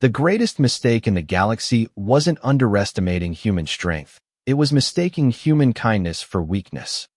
The greatest mistake in the galaxy wasn't underestimating human strength. It was mistaking human kindness for weakness.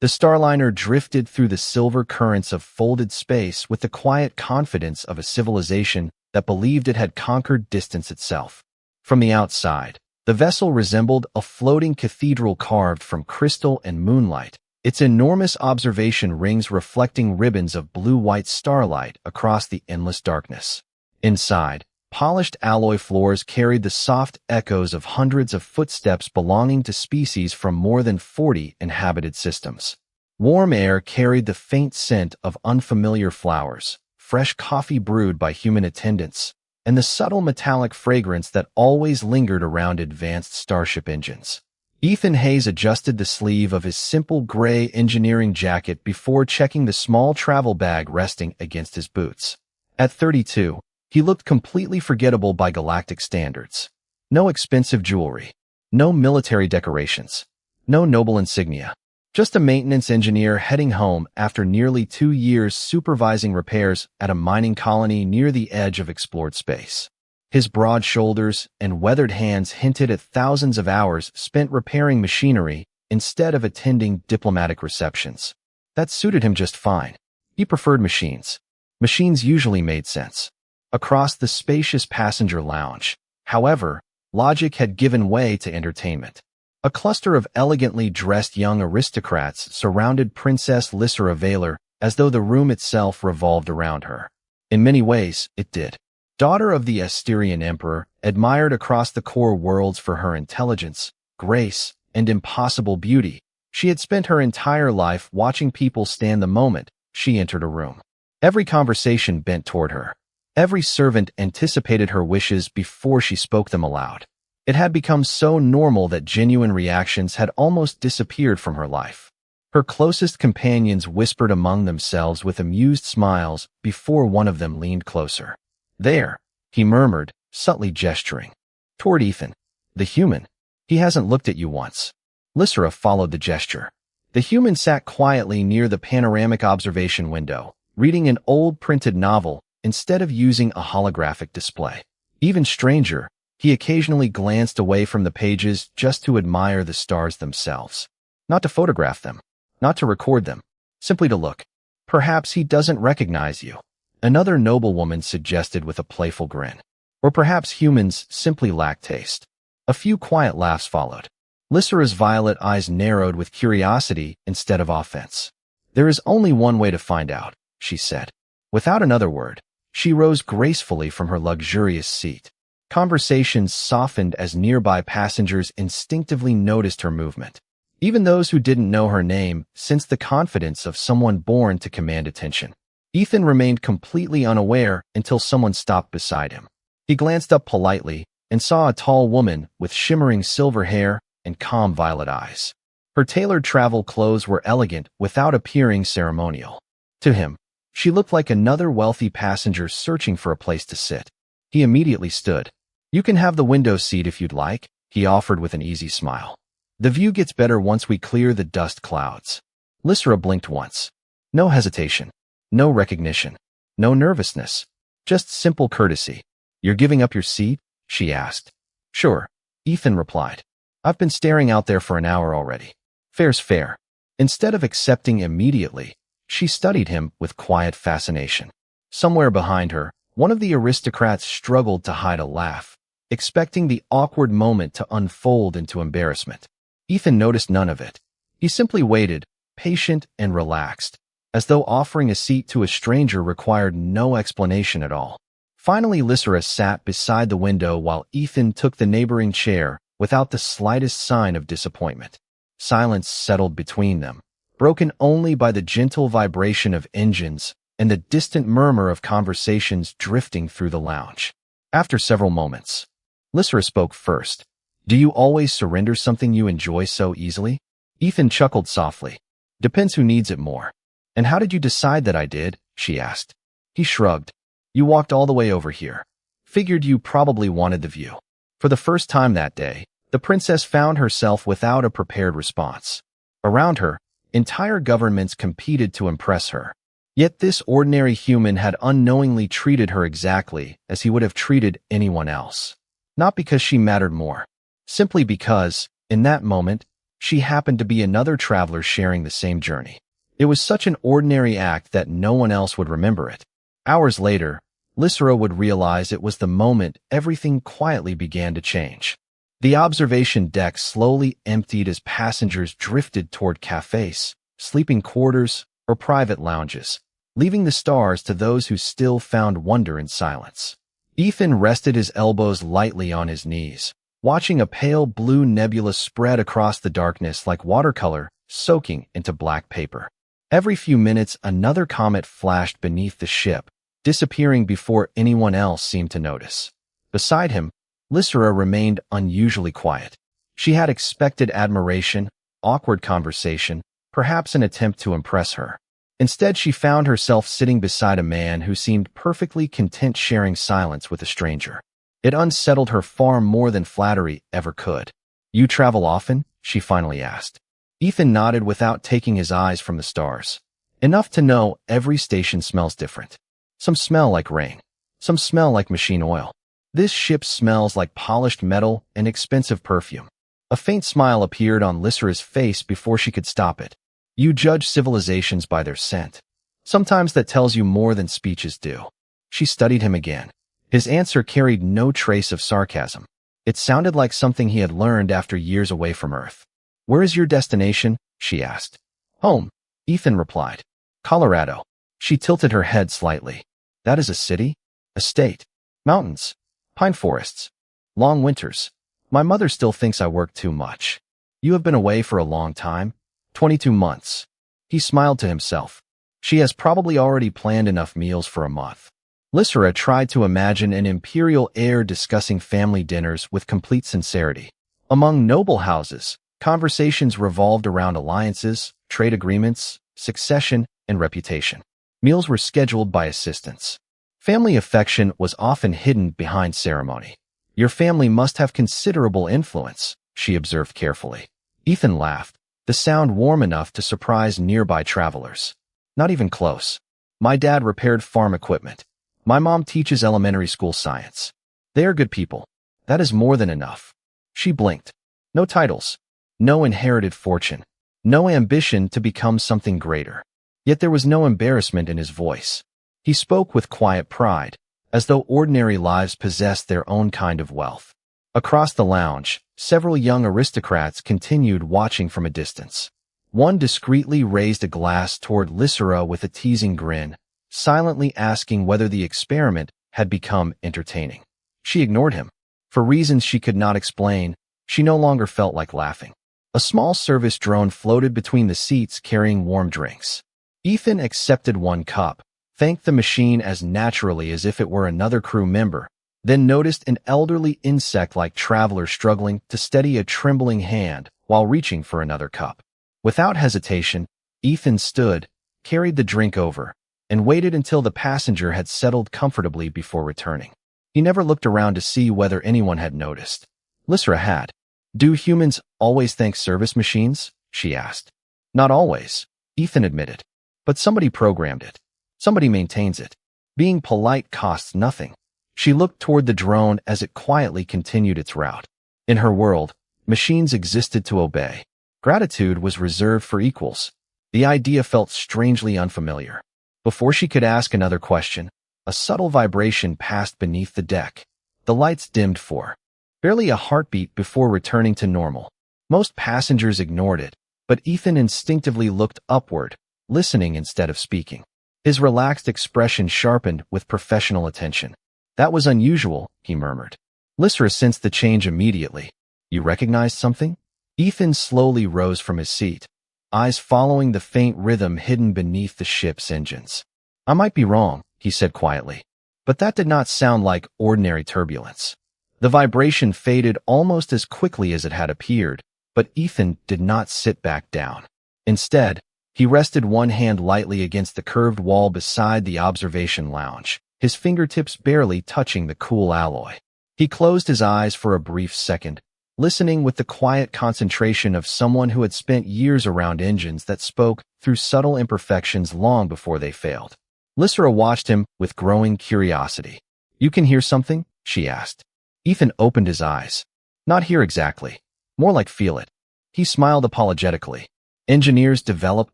The Starliner drifted through the silver currents of folded space with the quiet confidence of a civilization that believed it had conquered distance itself. From the outside, the vessel resembled a floating cathedral carved from crystal and moonlight, its enormous observation rings reflecting ribbons of blue-white starlight across the endless darkness. Inside, polished alloy floors carried the soft echoes of hundreds of footsteps belonging to species from more than 40 inhabited systems. Warm air carried the faint scent of unfamiliar flowers, fresh coffee brewed by human attendants, and the subtle metallic fragrance that always lingered around advanced starship engines. Ethan Hayes adjusted the sleeve of his simple gray engineering jacket before checking the small travel bag resting against his boots. At 32, he looked completely forgettable by galactic standards. No expensive jewelry, no military decorations, no noble insignia. Just a maintenance engineer heading home after nearly 2 years supervising repairs at a mining colony near the edge of explored space. His broad shoulders and weathered hands hinted at thousands of hours spent repairing machinery instead of attending diplomatic receptions. That suited him just fine. He preferred machines. Machines usually made sense. Across the spacious passenger lounge, however, logic had given way to entertainment. A cluster of elegantly dressed young aristocrats surrounded Princess Lysera Valor as though the room itself revolved around her. In many ways, it did. Daughter of the Asterian Emperor, admired across the core worlds for her intelligence, grace, and impossible beauty, she had spent her entire life watching people stand the moment she entered a room. Every conversation bent toward her. Every servant anticipated her wishes before she spoke them aloud. It had become so normal that genuine reactions had almost disappeared from her life. Her closest companions whispered among themselves with amused smiles before one of them leaned closer. "There," he murmured, subtly gesturing. Toward Ethan. "The human. He hasn't looked at you once." Lysera followed the gesture. The human sat quietly near the panoramic observation window, reading an old printed novel instead of using a holographic display. Even stranger, he occasionally glanced away from the pages just to admire the stars themselves. Not to photograph them, not to record them, simply to look. "Perhaps he doesn't recognize you," another noblewoman suggested with a playful grin. "Or perhaps humans simply lack taste." A few quiet laughs followed. Lysera's violet eyes narrowed with curiosity instead of offense. "There is only one way to find out," she said. Without another word, she rose gracefully from her luxurious seat. Conversations softened as nearby passengers instinctively noticed her movement. Even those who didn't know her name sensed the confidence of someone born to command attention. Ethan remained completely unaware until someone stopped beside him. He glanced up politely and saw a tall woman with shimmering silver hair and calm violet eyes. Her tailored travel clothes were elegant without appearing ceremonial. To him, she looked like another wealthy passenger searching for a place to sit. He immediately stood. "You can have the window seat if you'd like," he offered with an easy smile. "The view gets better once we clear the dust clouds." Lysera blinked once. No hesitation, no recognition, no nervousness, just simple courtesy. "You're giving up your seat?" she asked. "Sure," Ethan replied. "I've been staring out there for an hour already. Fair's fair." Instead of accepting immediately, she studied him with quiet fascination. Somewhere behind her, one of the aristocrats struggled to hide a laugh, expecting the awkward moment to unfold into embarrassment. Ethan noticed none of it. He simply waited, patient and relaxed, as though offering a seat to a stranger required no explanation at all. Finally, Lysera sat beside the window while Ethan took the neighboring chair without the slightest sign of disappointment. Silence settled between them, broken only by the gentle vibration of engines and the distant murmur of conversations drifting through the lounge. After several moments, Lysera spoke first. "Do you always surrender something you enjoy so easily?" Ethan chuckled softly. "Depends who needs it more." "And how did you decide that I did?" she asked. He shrugged. "You walked all the way over here. Figured you probably wanted the view." For the first time that day, the princess found herself without a prepared response. Around her, entire governments competed to impress her. Yet this ordinary human had unknowingly treated her exactly as he would have treated anyone else. Not because she mattered more, simply because, in that moment, she happened to be another traveler sharing the same journey. It was such an ordinary act that no one else would remember it. Hours later, Lysera would realize it was the moment everything quietly began to change. The observation deck slowly emptied as passengers drifted toward cafes, sleeping quarters, or private lounges, leaving the stars to those who still found wonder in silence. Ethan rested his elbows lightly on his knees, watching a pale blue nebula spread across the darkness like watercolor soaking into black paper. Every few minutes, another comet flashed beneath the ship, disappearing before anyone else seemed to notice. Beside him, Lysera remained unusually quiet. She had expected admiration, awkward conversation, perhaps an attempt to impress her. Instead, she found herself sitting beside a man who seemed perfectly content sharing silence with a stranger. It unsettled her far more than flattery ever could. "You travel often?" she finally asked. Ethan nodded without taking his eyes from the stars. "Enough to know every station smells different. Some smell like rain. Some smell like machine oil. This ship smells like polished metal and expensive perfume." A faint smile appeared on Lysera's face before she could stop it. "You judge civilizations by their scent. Sometimes that tells you more than speeches do." She studied him again. His answer carried no trace of sarcasm. It sounded like something he had learned after years away from Earth. "Where is your destination?" she asked. "Home," Ethan replied. "Colorado." She tilted her head slightly. "That is a city? A state? Mountains? Pine forests? Long winters? My mother still thinks I work too much." "You have been away for a long time." 22 months. He smiled to himself. "She has probably already planned enough meals for a month." Lysera tried to imagine an imperial heir discussing family dinners with complete sincerity. Among noble houses, conversations revolved around alliances, trade agreements, succession, and reputation. Meals were scheduled by assistants. Family affection was often hidden behind ceremony. "Your family must have considerable influence," she observed carefully. Ethan laughed, the sound warm enough to surprise nearby travelers. "Not even close. My dad repaired farm equipment. My mom teaches elementary school science. They are good people. That is more than enough." She blinked. No titles. No inherited fortune. No ambition to become something greater. Yet there was no embarrassment in his voice. He spoke with quiet pride, as though ordinary lives possessed their own kind of wealth. Across the lounge, several young aristocrats continued watching from a distance. One discreetly raised a glass toward Lysera with a teasing grin, silently asking whether the experiment had become entertaining. She ignored him. For reasons she could not explain, she no longer felt like laughing. A small service drone floated between the seats carrying warm drinks. Ethan accepted one cup, thanked the machine as naturally as if it were another crew member, then noticed an elderly insect-like traveler struggling to steady a trembling hand while reaching for another cup. Without hesitation, Ethan stood, carried the drink over, and waited until the passenger had settled comfortably before returning. He never looked around to see whether anyone had noticed. Lysera had. "Do humans always thank service machines?" she asked. "Not always," Ethan admitted. "But somebody programmed it. Somebody maintains it. Being polite costs nothing." She looked toward the drone as it quietly continued its route. In her world, machines existed to obey. Gratitude was reserved for equals. The idea felt strangely unfamiliar. Before she could ask another question, a subtle vibration passed beneath the deck. The lights dimmed for barely a heartbeat before returning to normal. Most passengers ignored it, but Ethan instinctively looked upward, listening instead of speaking. His relaxed expression sharpened with professional attention. "That was unusual," he murmured. Lysera sensed the change immediately. "You recognized something?" Ethan slowly rose from his seat, eyes following the faint rhythm hidden beneath the ship's engines. "I might be wrong," he said quietly, but that did not sound like ordinary turbulence. The vibration faded almost as quickly as it had appeared, but Ethan did not sit back down. Instead, he rested one hand lightly against the curved wall beside the observation lounge, his fingertips barely touching the cool alloy. He closed his eyes for a brief second, listening with the quiet concentration of someone who had spent years around engines that spoke through subtle imperfections long before they failed. Lysera watched him with growing curiosity. "You can hear something?" she asked. Ethan opened his eyes. "Not hear exactly. More like feel it." He smiled apologetically. Engineers develop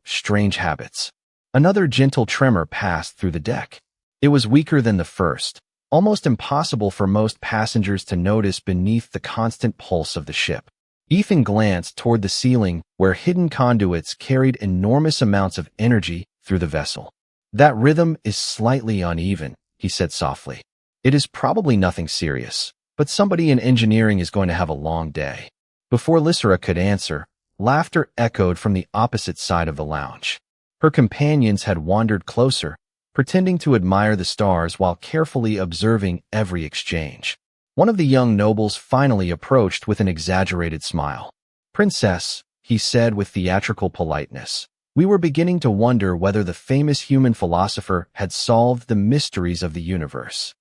strange habits. Another gentle tremor passed through the deck. It was weaker than the first, almost impossible for most passengers to notice beneath the constant pulse of the ship. Ethan glanced toward the ceiling where hidden conduits carried enormous amounts of energy through the vessel. "That rhythm is slightly uneven," he said softly. "It is probably nothing serious, but somebody in engineering is going to have a long day." Before Lysera could answer, laughter echoed from the opposite side of the lounge. Her companions had wandered closer, pretending to admire the stars while carefully observing every exchange. One of the young nobles finally approached with an exaggerated smile. "Princess," he said with theatrical politeness, "we were beginning to wonder whether the famous human philosopher had solved the mysteries of the universe."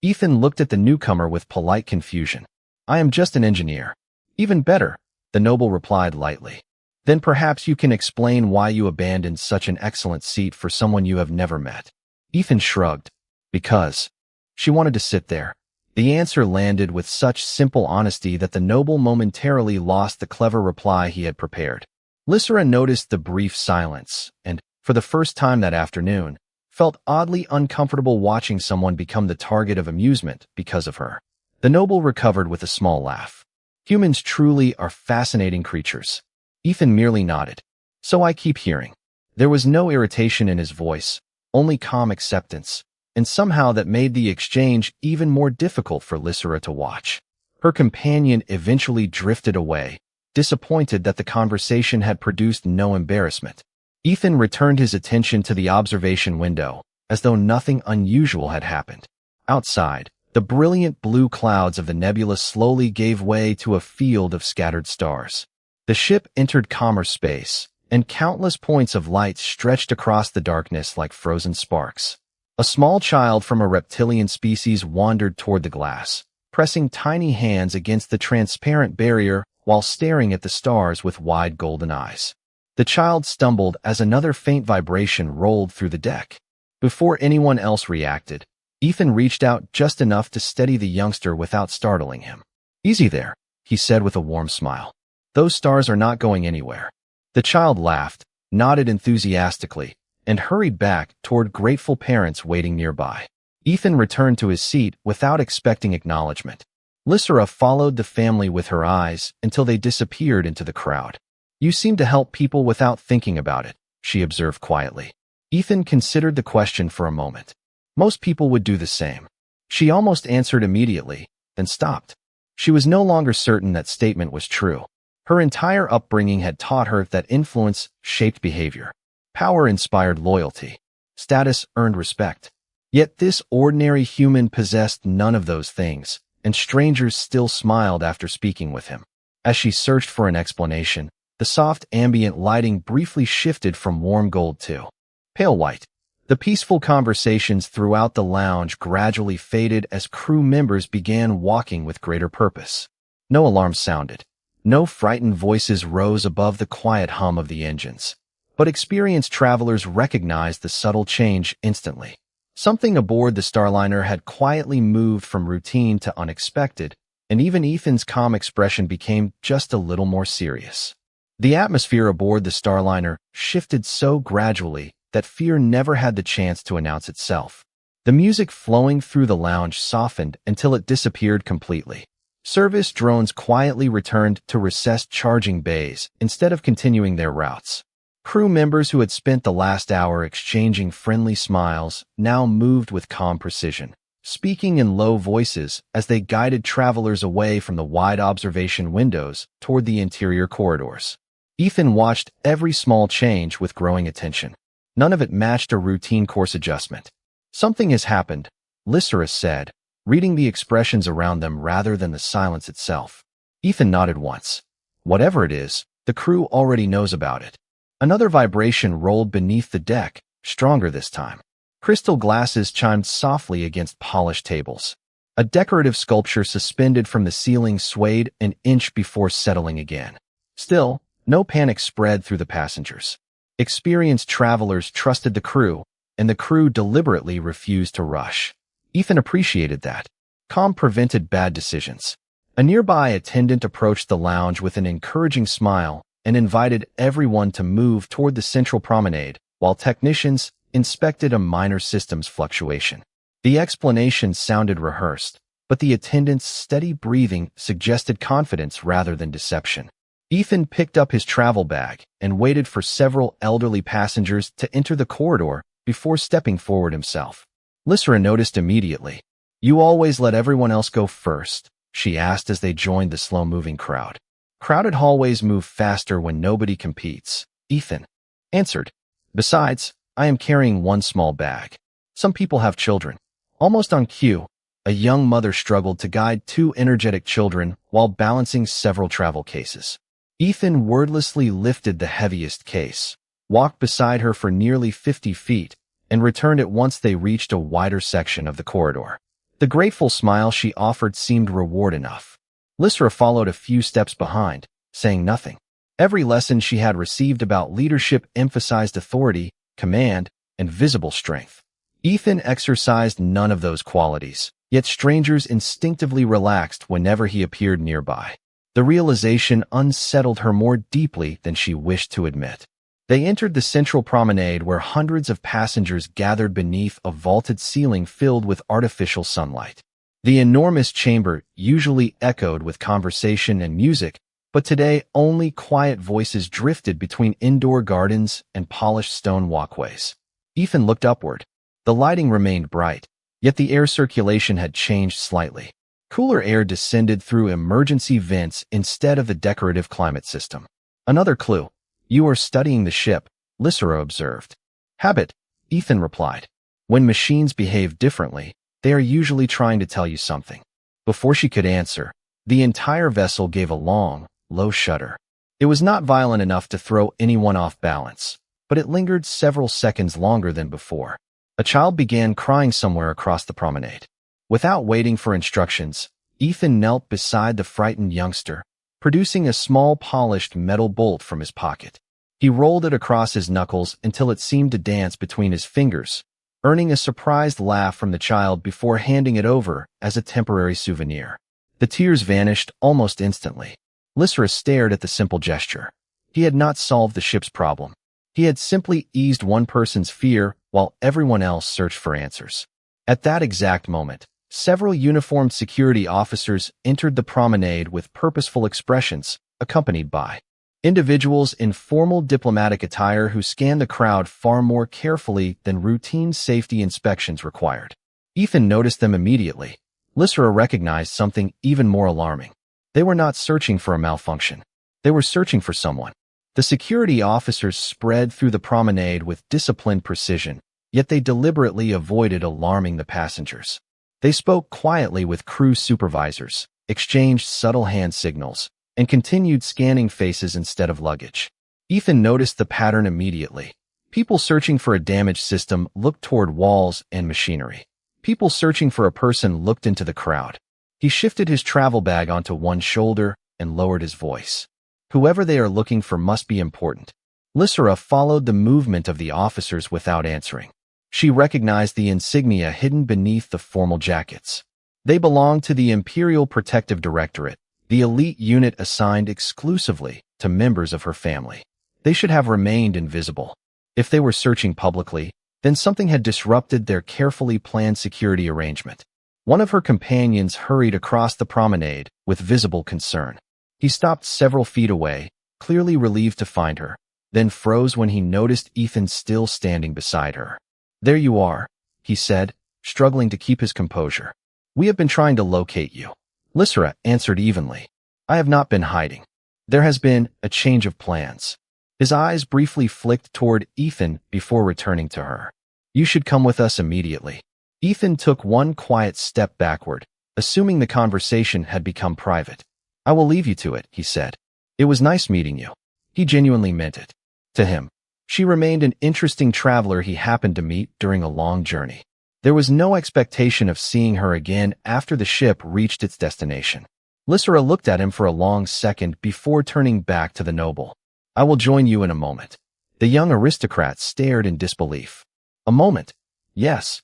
Ethan looked at the newcomer with polite confusion. "I am just an engineer." "Even better," the noble replied lightly. "Then perhaps you can explain why you abandoned such an excellent seat for someone you have never met." Ethan shrugged. "Because she wanted to sit there." The answer landed with such simple honesty that the noble momentarily lost the clever reply he had prepared. Lysera noticed the brief silence and, for the first time that afternoon, felt oddly uncomfortable watching someone become the target of amusement because of her. The noble recovered with a small laugh. "Humans truly are fascinating creatures." Ethan merely nodded. "So I keep hearing." There was no irritation in his voice, only calm acceptance, and somehow that made the exchange even more difficult for Lysera to watch. Her companion eventually drifted away, disappointed that the conversation had produced no embarrassment. Ethan returned his attention to the observation window, as though nothing unusual had happened. Outside, the brilliant blue clouds of the nebula slowly gave way to a field of scattered stars. The ship entered calmer space, and countless points of light stretched across the darkness like frozen sparks. A small child from a reptilian species wandered toward the glass, pressing tiny hands against the transparent barrier while staring at the stars with wide golden eyes. The child stumbled as another faint vibration rolled through the deck. Before anyone else reacted, Ethan reached out just enough to steady the youngster without startling him. "Easy there," he said with a warm smile. "Those stars are not going anywhere." The child laughed, nodded enthusiastically, and hurried back toward grateful parents waiting nearby. Ethan returned to his seat without expecting acknowledgement. Lysera followed the family with her eyes until they disappeared into the crowd. "You seem to help people without thinking about it," she observed quietly. Ethan considered the question for a moment. Most people would do the same. She almost answered immediately, then stopped. She was no longer certain that statement was true. Her entire upbringing had taught her that influence shaped behavior. Power inspired loyalty. Status earned respect. Yet this ordinary human possessed none of those things, and strangers still smiled after speaking with him. As she searched for an explanation, the soft ambient lighting briefly shifted from warm gold to pale white. The peaceful conversations throughout the lounge gradually faded as crew members began walking with greater purpose. No alarms sounded. No frightened voices rose above the quiet hum of the engines. But experienced travelers recognized the subtle change instantly. Something aboard the Starliner had quietly moved from routine to unexpected, and even Ethan's calm expression became just a little more serious. The atmosphere aboard the Starliner shifted so gradually that fear never had the chance to announce itself. The music flowing through the lounge softened until it disappeared completely. Service drones quietly returned to recessed charging bays instead of continuing their routes. Crew members who had spent the last hour exchanging friendly smiles now moved with calm precision, speaking in low voices as they guided travelers away from the wide observation windows toward the interior corridors. Ethan watched every small change with growing attention. None of it matched a routine course adjustment. "Something has happened," Lysera said, reading the expressions around them rather than the silence itself. Ethan nodded once. "Whatever it is, the crew already knows about it." Another vibration rolled beneath the deck, stronger this time. Crystal glasses chimed softly against polished tables. A decorative sculpture suspended from the ceiling swayed an inch before settling again. Still, no panic spread through the passengers. Experienced travelers trusted the crew, and the crew deliberately refused to rush. Ethan appreciated that. Calm prevented bad decisions. A nearby attendant approached the lounge with an encouraging smile and invited everyone to move toward the central promenade, while technicians inspected a minor systems fluctuation. The explanation sounded rehearsed, but the attendant's steady breathing suggested confidence rather than deception. Ethan picked up his travel bag and waited for several elderly passengers to enter the corridor before stepping forward himself. Lysera noticed immediately. "You always let everyone else go first," she asked as they joined the slow-moving crowd. "Crowded hallways move faster when nobody competes," Ethan answered. "Besides, I am carrying one small bag. Some people have children." Almost on cue, a young mother struggled to guide two energetic children while balancing several travel cases. Ethan wordlessly lifted the heaviest case, walked beside her for nearly 50 feet, and returned it once they reached a wider section of the corridor. The grateful smile she offered seemed reward enough. Lysera followed a few steps behind, saying nothing. Every lesson she had received about leadership emphasized authority, command, and visible strength. Ethan exercised none of those qualities, yet strangers instinctively relaxed whenever he appeared nearby. The realization unsettled her more deeply than she wished to admit. They entered the central promenade where hundreds of passengers gathered beneath a vaulted ceiling filled with artificial sunlight. The enormous chamber usually echoed with conversation and music, but today only quiet voices drifted between indoor gardens and polished stone walkways. Ethan looked upward. The lighting remained bright, yet the air circulation had changed slightly. Cooler air descended through emergency vents instead of the decorative climate system. "Another clue. You are studying the ship," Lysera observed. "Habit," Ethan replied. "When machines behave differently, they are usually trying to tell you something." Before she could answer, the entire vessel gave a long, low shudder. It was not violent enough to throw anyone off balance, but it lingered several seconds longer than before. A child began crying somewhere across the promenade. Without waiting for instructions, Ethan knelt beside the frightened youngster, producing a small polished metal bolt from his pocket. He rolled it across his knuckles until it seemed to dance between his fingers, earning a surprised laugh from the child before handing it over as a temporary souvenir. The tears vanished almost instantly. Lysera stared at the simple gesture. He had not solved the ship's problem. He had simply eased one person's fear while everyone else searched for answers. At that exact moment, several uniformed security officers entered the promenade with purposeful expressions, accompanied by individuals in formal diplomatic attire who scanned the crowd far more carefully than routine safety inspections required. Ethan noticed them immediately. Lysera recognized something even more alarming. They were not searching for a malfunction. They were searching for someone. The security officers spread through the promenade with disciplined precision, yet they deliberately avoided alarming the passengers. They spoke quietly with crew supervisors, exchanged subtle hand signals, and continued scanning faces instead of luggage. Ethan noticed the pattern immediately. People searching for a damaged system looked toward walls and machinery. People searching for a person looked into the crowd. He shifted his travel bag onto one shoulder and lowered his voice. "Whoever they are looking for must be important." Lysera followed the movement of the officers without answering. She recognized the insignia hidden beneath the formal jackets. They belonged to the Imperial Protective Directorate, the elite unit assigned exclusively to members of her family. They should have remained invisible. If they were searching publicly, then something had disrupted their carefully planned security arrangement. One of her companions hurried across the promenade with visible concern. He stopped several feet away, clearly relieved to find her, then froze when he noticed Ethan still standing beside her. "There you are," he said, struggling to keep his composure. "We have been trying to locate you." Lysera answered evenly. "I have not been hiding. There has been a change of plans." His eyes briefly flicked toward Ethan before returning to her. "You should come with us immediately." Ethan took one quiet step backward, assuming the conversation had become private. "I will leave you to it," he said. "It was nice meeting you." He genuinely meant it. To him, she remained an interesting traveler he happened to meet during a long journey. There was no expectation of seeing her again after the ship reached its destination. Lysera looked at him for a long second before turning back to the noble. "I will join you in a moment." The young aristocrat stared in disbelief. "A moment?" "Yes."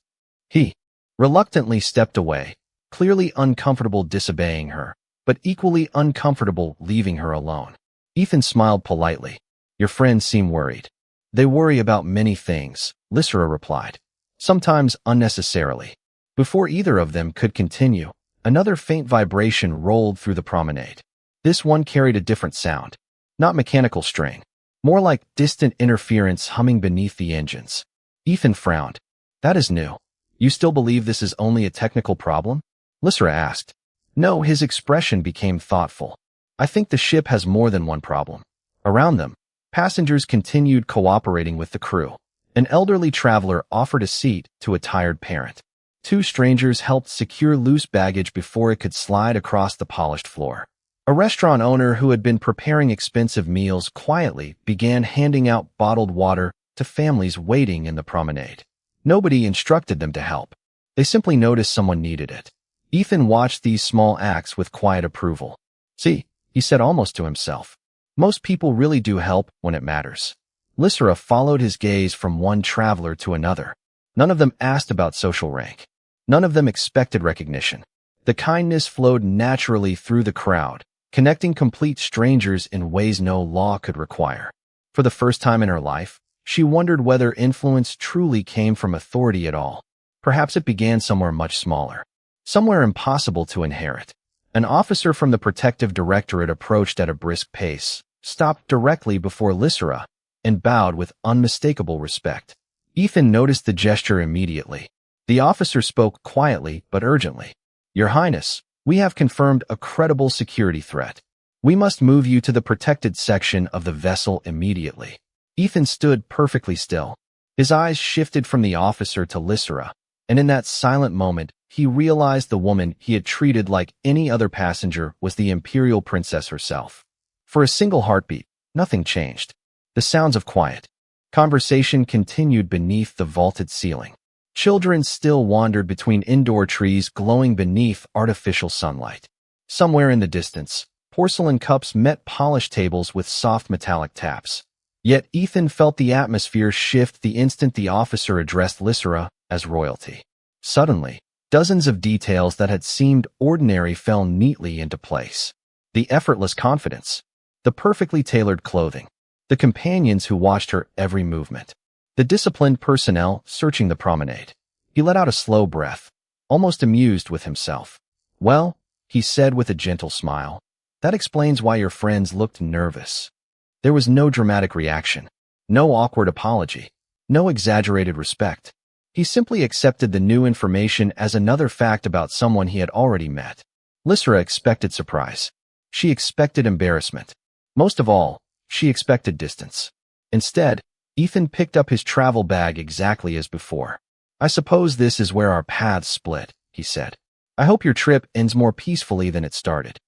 He reluctantly stepped away, clearly uncomfortable disobeying her, but equally uncomfortable leaving her alone. Ethan smiled politely. "Your friends seem worried." "They worry about many things," Lysera replied. "Sometimes unnecessarily." Before either of them could continue, another faint vibration rolled through the promenade. This one carried a different sound. Not mechanical strain, more like distant interference humming beneath the engines. Ethan frowned. "That is new. You still believe this is only a technical problem?" Lysera asked. No, his expression became thoughtful. "I think the ship has more than one problem." Around them, passengers continued cooperating with the crew. An elderly traveler offered a seat to a tired parent. Two strangers helped secure loose baggage before it could slide across the polished floor. A restaurant owner who had been preparing expensive meals quietly began handing out bottled water to families waiting in the promenade. Nobody instructed them to help. They simply noticed someone needed it. Ethan watched these small acts with quiet approval. "See," he said almost to himself. "Most people really do help when it matters." Lysera followed his gaze from one traveler to another. None of them asked about social rank. None of them expected recognition. The kindness flowed naturally through the crowd, connecting complete strangers in ways no law could require. For the first time in her life, she wondered whether influence truly came from authority at all. Perhaps it began somewhere much smaller, somewhere impossible to inherit. An officer from the protective directorate approached at a brisk pace, stopped directly before Lysera, and bowed with unmistakable respect. Ethan noticed the gesture immediately. The officer spoke quietly but urgently. "Your Highness, we have confirmed a credible security threat. We must move you to the protected section of the vessel immediately." Ethan stood perfectly still. His eyes shifted from the officer to Lysera, and in that silent moment, he realized the woman he had treated like any other passenger was the imperial princess herself. For a single heartbeat, nothing changed. The sounds of quiet. Conversation continued beneath the vaulted ceiling. Children still wandered between indoor trees glowing beneath artificial sunlight. Somewhere in the distance, porcelain cups met polished tables with soft metallic taps. Yet Ethan felt the atmosphere shift the instant the officer addressed Lysera as royalty. Suddenly, dozens of details that had seemed ordinary fell neatly into place. The effortless confidence, the perfectly tailored clothing, the companions who watched her every movement, the disciplined personnel searching the promenade. He let out a slow breath, almost amused with himself. "Well," he said with a gentle smile, "that explains why your friends looked nervous." There was no dramatic reaction, no awkward apology, no exaggerated respect. He simply accepted the new information as another fact about someone he had already met. Lysera expected surprise. She expected embarrassment. Most of all, she expected distance. Instead, Ethan picked up his travel bag exactly as before. "I suppose this is where our paths split," he said. "I hope your trip ends more peacefully than it started."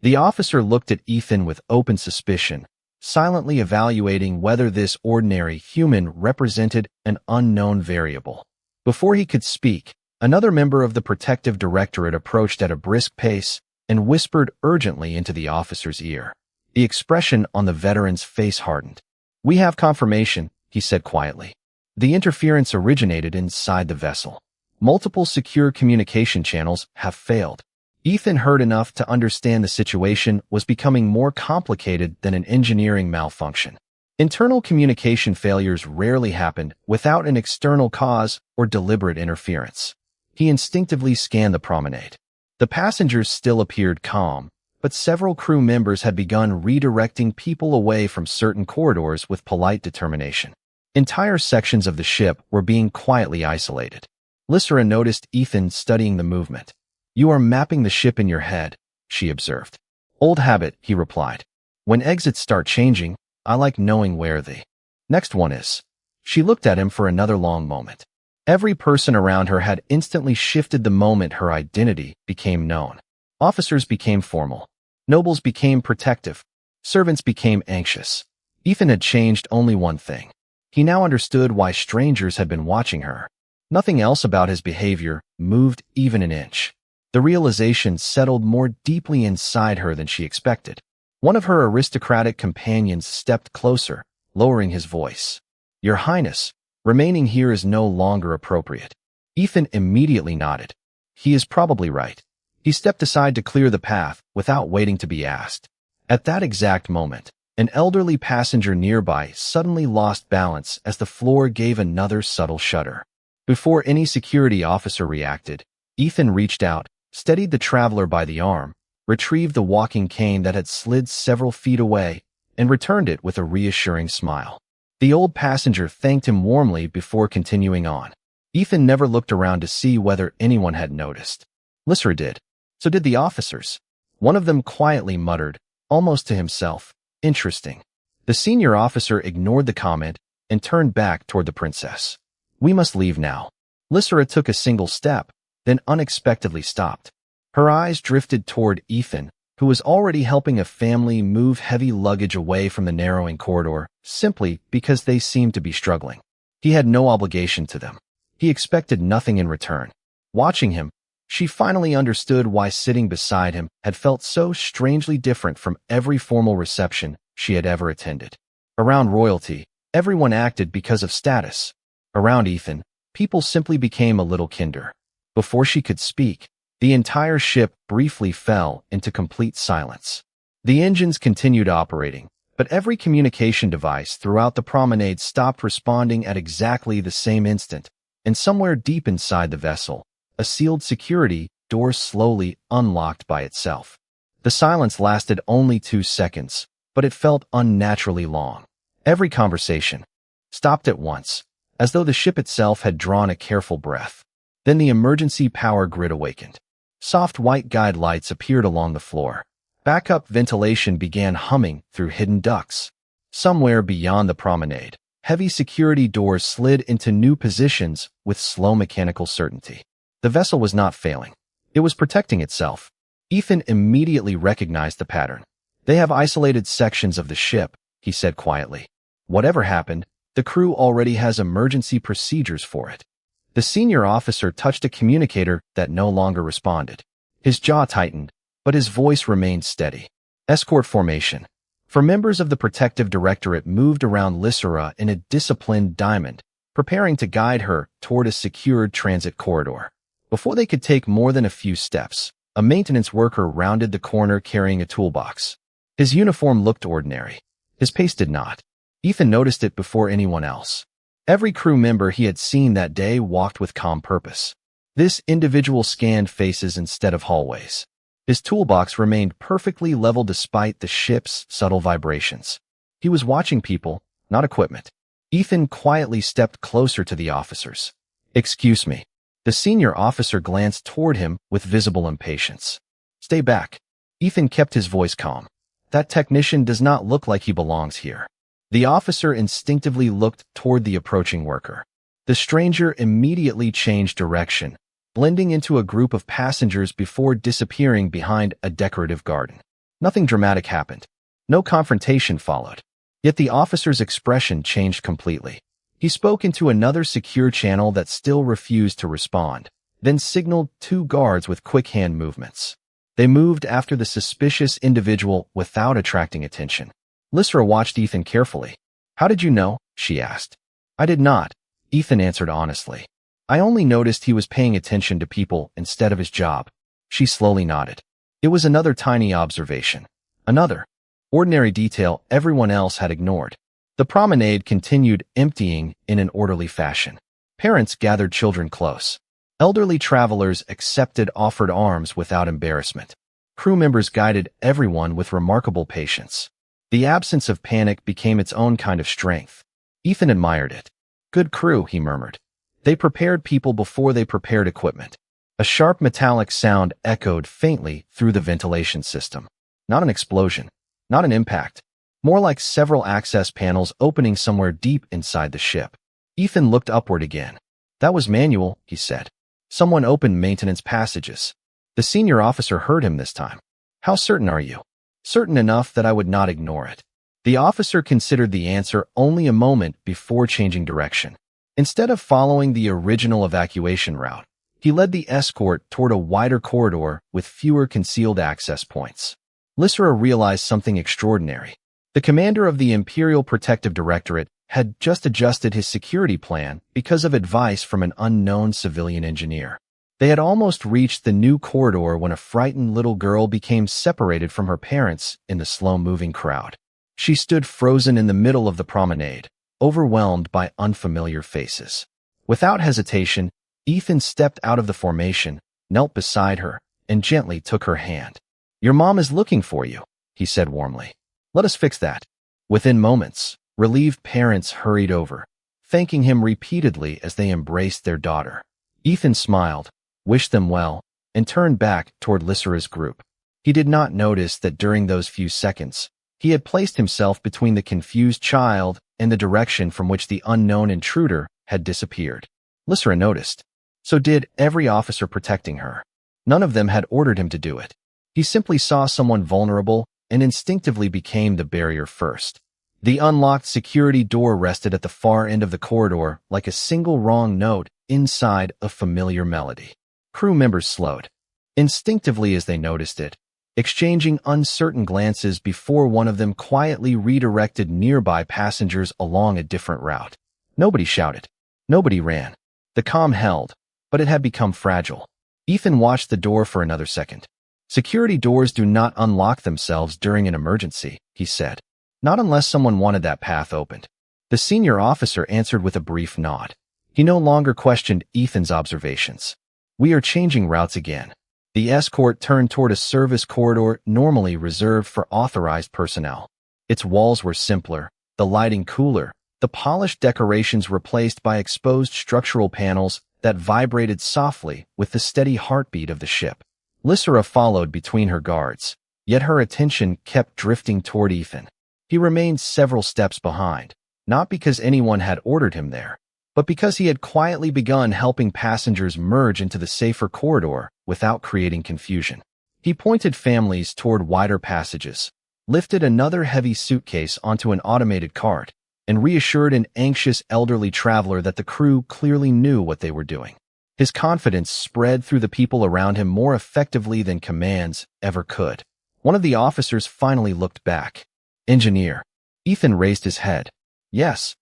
The officer looked at Ethan with open suspicion, silently evaluating whether this ordinary human represented an unknown variable. Before he could speak, another member of the protective directorate approached at a brisk pace and whispered urgently into the officer's ear. The expression on the veteran's face hardened. "We have confirmation," he said quietly. "The interference originated inside the vessel. Multiple secure communication channels have failed." Ethan heard enough to understand the situation was becoming more complicated than an engineering malfunction. Internal communication failures rarely happened without an external cause or deliberate interference. He instinctively scanned the promenade. The passengers still appeared calm, but several crew members had begun redirecting people away from certain corridors with polite determination. Entire sections of the ship were being quietly isolated. Lysera noticed Ethan studying the movement. "You are mapping the ship in your head," she observed. "Old habit," he replied. "When exits start changing, I like knowing where the next one is." She looked at him for another long moment. Every person around her had instantly shifted the moment her identity became known. Officers became formal. Nobles became protective. Servants became anxious. Ethan had changed only one thing. He now understood why strangers had been watching her. Nothing else about his behavior moved even an inch. The realization settled more deeply inside her than she expected. One of her aristocratic companions stepped closer, lowering his voice. "Your Highness, remaining here is no longer appropriate." Ethan immediately nodded. He is probably right. He stepped aside to clear the path without waiting to be asked. At that exact moment, an elderly passenger nearby suddenly lost balance as the floor gave another subtle shudder. Before any security officer reacted, Ethan reached out, steadied the traveler by the arm, retrieved the walking cane that had slid several feet away, and returned it with a reassuring smile. The old passenger thanked him warmly before continuing on. Ethan never looked around to see whether anyone had noticed. Lysera did. So did the officers. One of them quietly muttered, almost to himself, "Interesting." The senior officer ignored the comment and turned back toward the princess. "We must leave now." Lysera took a single step, then unexpectedly stopped. Her eyes drifted toward Ethan, who was already helping a family move heavy luggage away from the narrowing corridor, simply because they seemed to be struggling. He had no obligation to them. He expected nothing in return. Watching him, she finally understood why sitting beside him had felt so strangely different from every formal reception she had ever attended. Around royalty, everyone acted because of status. Around Ethan, people simply became a little kinder. Before she could speak, the entire ship briefly fell into complete silence. The engines continued operating, but every communication device throughout the promenade stopped responding at exactly the same instant, and somewhere deep inside the vessel, a sealed security door slowly unlocked by itself. The silence lasted only 2 seconds, but it felt unnaturally long. Every conversation stopped at once, as though the ship itself had drawn a careful breath. Then the emergency power grid awakened. Soft white guide lights appeared along the floor. Backup ventilation began humming through hidden ducts. Somewhere beyond the promenade, heavy security doors slid into new positions with slow mechanical certainty. The vessel was not failing. It was protecting itself. Ethan immediately recognized the pattern. "They have isolated sections of the ship," he said quietly. "Whatever happened, the crew already has emergency procedures for it." The senior officer touched a communicator that no longer responded. His jaw tightened, but his voice remained steady. "Escort formation." For members of the protective directorate moved around Lysera in a disciplined diamond, preparing to guide her toward a secured transit corridor. Before they could take more than a few steps, a maintenance worker rounded the corner carrying a toolbox. His uniform looked ordinary. His pace did not. Ethan noticed it before anyone else. Every crew member he had seen that day walked with calm purpose. This individual scanned faces instead of hallways. His toolbox remained perfectly level despite the ship's subtle vibrations. He was watching people, not equipment. Ethan quietly stepped closer to the officers. "Excuse me." The senior officer glanced toward him with visible impatience. "Stay back." Ethan kept his voice calm. "That technician does not look like he belongs here." The officer instinctively looked toward the approaching worker. The stranger immediately changed direction, blending into a group of passengers before disappearing behind a decorative garden. Nothing dramatic happened. No confrontation followed. Yet the officer's expression changed completely. He spoke into another secure channel that still refused to respond, then signaled 2 guards with quick hand movements. They moved after the suspicious individual without attracting attention. Lysera watched Ethan carefully. "How did you know?" she asked. "I did not," Ethan answered honestly. "I only noticed he was paying attention to people instead of his job." She slowly nodded. It was another tiny observation. Another ordinary detail everyone else had ignored. The promenade continued emptying in an orderly fashion. Parents gathered children close. Elderly travelers accepted offered arms without embarrassment. Crew members guided everyone with remarkable patience. The absence of panic became its own kind of strength. Ethan admired it. "Good crew," he murmured. "They prepared people before they prepared equipment." A sharp metallic sound echoed faintly through the ventilation system. Not an explosion, not an impact, more like several access panels opening somewhere deep inside the ship. Ethan looked upward again. "That was manual," he said. "Someone opened maintenance passages." The senior officer heard him this time. "How certain are you?" "Certain enough that I would not ignore it." The officer considered the answer only a moment before changing direction. Instead of following the original evacuation route, he led the escort toward a wider corridor with fewer concealed access points. Lysera realized something extraordinary. The commander of the Imperial Protective Directorate had just adjusted his security plan because of advice from an unknown civilian engineer. They had almost reached the new corridor when a frightened little girl became separated from her parents in the slow-moving crowd. She stood frozen in the middle of the promenade, overwhelmed by unfamiliar faces. Without hesitation, Ethan stepped out of the formation, knelt beside her, and gently took her hand. "Your mom is looking for you," he said warmly. "Let us fix that." Within moments, relieved parents hurried over, thanking him repeatedly as they embraced their daughter. Ethan smiled, wished them well, and turned back toward Lysera's group. He did not notice that during those few seconds, he had placed himself between the confused child and the direction from which the unknown intruder had disappeared. Lysera noticed. So did every officer protecting her. None of them had ordered him to do it. He simply saw someone vulnerable and instinctively became the barrier first. The unlocked security door rested at the far end of the corridor like a single wrong note inside a familiar melody. Crew members slowed, instinctively as they noticed it, exchanging uncertain glances before one of them quietly redirected nearby passengers along a different route. Nobody shouted. Nobody ran. The calm held, but it had become fragile. Ethan watched the door for another second. "Security doors do not unlock themselves during an emergency," he said. "Not unless someone wanted that path opened." The senior officer answered with a brief nod. He no longer questioned Ethan's observations. "We are changing routes again." The escort turned toward a service corridor normally reserved for authorized personnel. Its walls were simpler, the lighting cooler, the polished decorations replaced by exposed structural panels that vibrated softly with the steady heartbeat of the ship. Lysera followed between her guards, yet her attention kept drifting toward Ethan. He remained several steps behind, not because anyone had ordered him there, but because he had quietly begun helping passengers merge into the safer corridor without creating confusion. He pointed families toward wider passages, lifted another heavy suitcase onto an automated cart, and reassured an anxious elderly traveler that the crew clearly knew what they were doing. His confidence spread through the people around him more effectively than commands ever could. One of the officers finally looked back. "Engineer." Ethan raised his head. "Yes.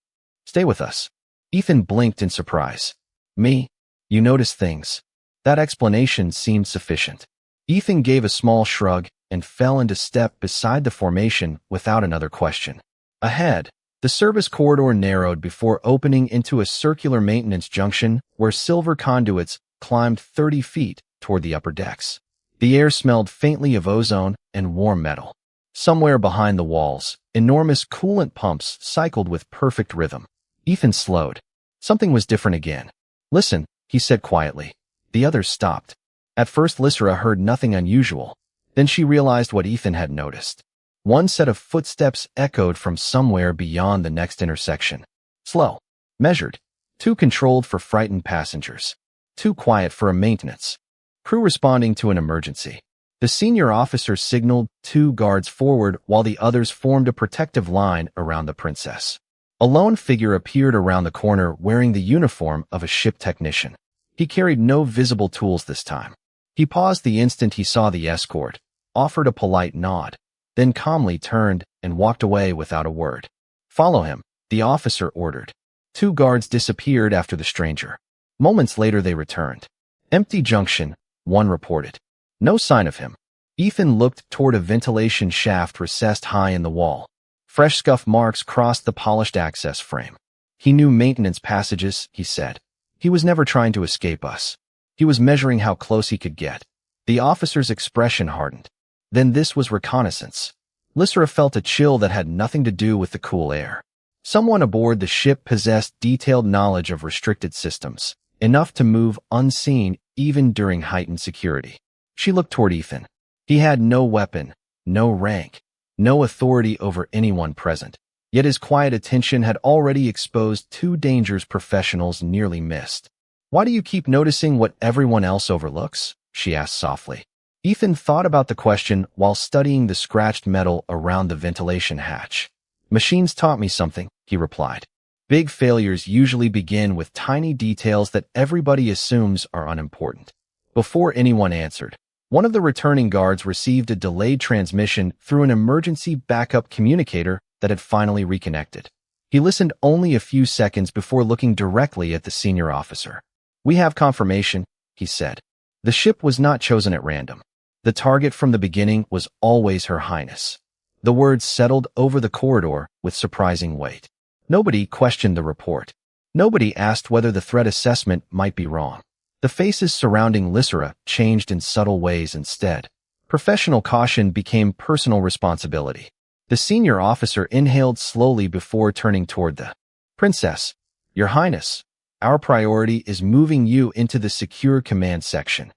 Stay with us." Ethan blinked in surprise. "Me? You notice things." That explanation seemed sufficient. Ethan gave a small shrug and fell into step beside the formation without another question. Ahead, the service corridor narrowed before opening into a circular maintenance junction where silver conduits climbed 30 feet toward the upper decks. The air smelled faintly of ozone and warm metal. Somewhere behind the walls, enormous coolant pumps cycled with perfect rhythm. Ethan slowed. Something was different again. "Listen," he said quietly. The others stopped. At first Lysera heard nothing unusual. Then she realized what Ethan had noticed. One set of footsteps echoed from somewhere beyond the next intersection. Slow. Measured. Too controlled for frightened passengers. Too quiet for a maintenance crew responding to an emergency. The senior officer signaled 2 guards forward while the others formed a protective line around the princess. A lone figure appeared around the corner wearing the uniform of a ship technician. He carried no visible tools this time. He paused the instant he saw the escort, offered a polite nod, then calmly turned and walked away without a word. "Follow him," the officer ordered. 2 guards disappeared after the stranger. Moments later they returned. "Empty junction," one reported. No sign of him. Ethan looked toward a ventilation shaft recessed high in the wall. Fresh scuff marks crossed the polished access frame. "He knew maintenance passages," he said. "He was never trying to escape us. He was measuring how close he could get." The officer's expression hardened. Then this was reconnaissance. Lysera felt a chill that had nothing to do with the cool air. Someone aboard the ship possessed detailed knowledge of restricted systems, enough to move unseen even during heightened security. She looked toward Ethan. He had no weapon, no rank, no authority over anyone present, yet his quiet attention had already exposed 2 dangers professionals nearly missed. "Why do you keep noticing what everyone else overlooks?" she asked softly. Ethan thought about the question while studying the scratched metal around the ventilation hatch. "Machines taught me something," he replied. Big failures usually begin with tiny details that everybody assumes are unimportant. Before anyone answered, one of the returning guards received a delayed transmission through an emergency backup communicator that had finally reconnected. He listened only a few seconds before looking directly at the senior officer. "We have confirmation," he said. The ship was not chosen at random. The target from the beginning was always Her Highness. The words settled over the corridor with surprising weight. Nobody questioned the report. Nobody asked whether the threat assessment might be wrong. The faces surrounding Lysera changed in subtle ways instead. Professional caution became personal responsibility. The senior officer inhaled slowly before turning toward the Princess. "Your Highness, our priority is moving you into the secure command section."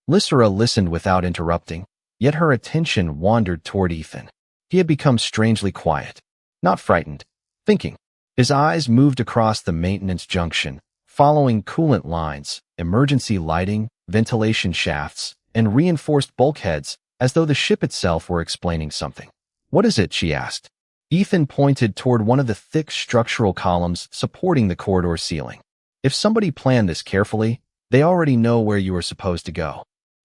Lysera listened without interrupting, yet her attention wandered toward Ethan. He had become strangely quiet. Not frightened, thinking. His eyes moved across the maintenance junction, following coolant lines, emergency lighting, ventilation shafts, and reinforced bulkheads, as though the ship itself were explaining something. "What is it?" she asked. Ethan pointed toward one of the thick structural columns supporting the corridor ceiling. "If somebody planned this carefully, they already know where you are supposed to go."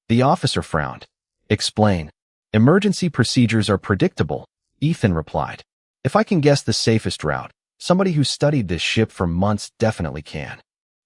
The officer frowned. "Explain." "Emergency procedures are predictable," Ethan replied. "If I can guess the safest route, somebody who studied this ship for months definitely can."